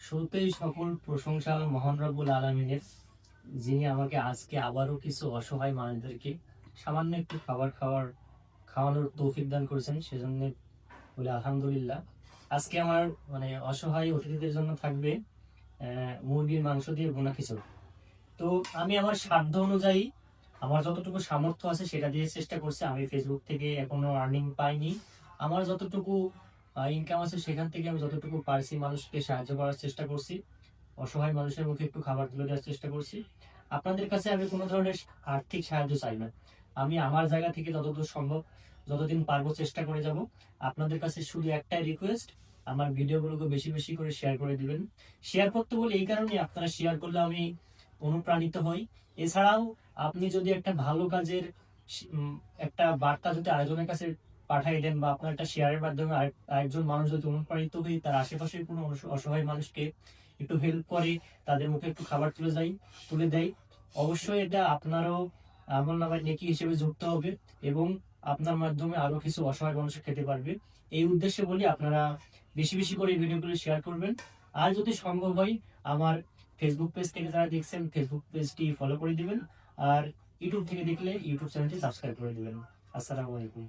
শুরুতেই সকল প্রশংসা মহান রব্বুল আলামিনের, যিনি আমাকে আজকে আবারও কিছু অসহায় মানুষদেরকে সামান্য একটু খাওয়ানোর তৌফিক দান করেছেন, সেজন্য বলে আলহামদুলিল্লাহ। আজকে আমার অসহায় অতিথিদের জন্য থাকবে মুরগির মাংস দিয়ে ভুনা খিচুড়ি। তো আমি আমার সাধ্য অনুযায়ী আমার যতটুকু সামর্থ্য আছে সেটা দিয়ে চেষ্টা করছি। আমি ফেসবুক থেকে এখনো আর্নিং পাইনি। আমার যতটুকু ইনকাম আছে সেখান থেকে আমি যতটুকু পারছি মানুষকে সাহায্য করার চেষ্টা করছি, অসহায় মানুষের মুখে একটু খাবার তুলে দেওয়ার চেষ্টা করছি। আপনাদের কাছে আমি কোনো ধরনের আর্থিক সাহায্য চাই না। আমি আমার জায়গা থেকে যতদূর সম্ভব, যতদিন পারবো চেষ্টা করে যাব। আপনাদের কাছে শুধু একটাই রিকোয়েস্ট, আমার ভিডিওগুলোকে বেশি বেশি করে শেয়ার করে দিবেন। শেয়ার করতে বলে এই কারণে, আপনারা শেয়ার করলে আমি অনুপ্রাণিত হই। এছাড়াও আপনি যদি একটা ভালো কাজের একটা বার্তা যদি আরেকজনের কাছে পাঠাই দেন, বা আপনার একটা শেয়ারের মাধ্যমে আরেকজন মানুষ যদি অনুপ্রাণিত হয়ে তার আশেপাশের কোনো অসহায় মানুষকে একটু হেল্প করে, তাদের মুখে একটু খাবার তুলে দেয়, অবশ্যই এটা আপনারও আমলনামায় নেকি হিসেবে যুক্ত হবে, এবং আপনার মাধ্যমে আরো কিছু অসহায় মানুষ খেতে পারবে। এই উদ্দেশ্যে বলি, আপনারা বেশি বেশি করে এই ভিডিওগুলো শেয়ার করবেন। আর যদি সম্ভব হয়, আমার ফেসবুক পেজ থেকে যারা দেখছেন ফেসবুক পেজটি ফলো করে দিবেন, আর ইউটিউব থেকে দেখলে ইউটিউব চ্যানেলটি সাবস্ক্রাইব করে দিবেন। আসসালামু আলাইকুম।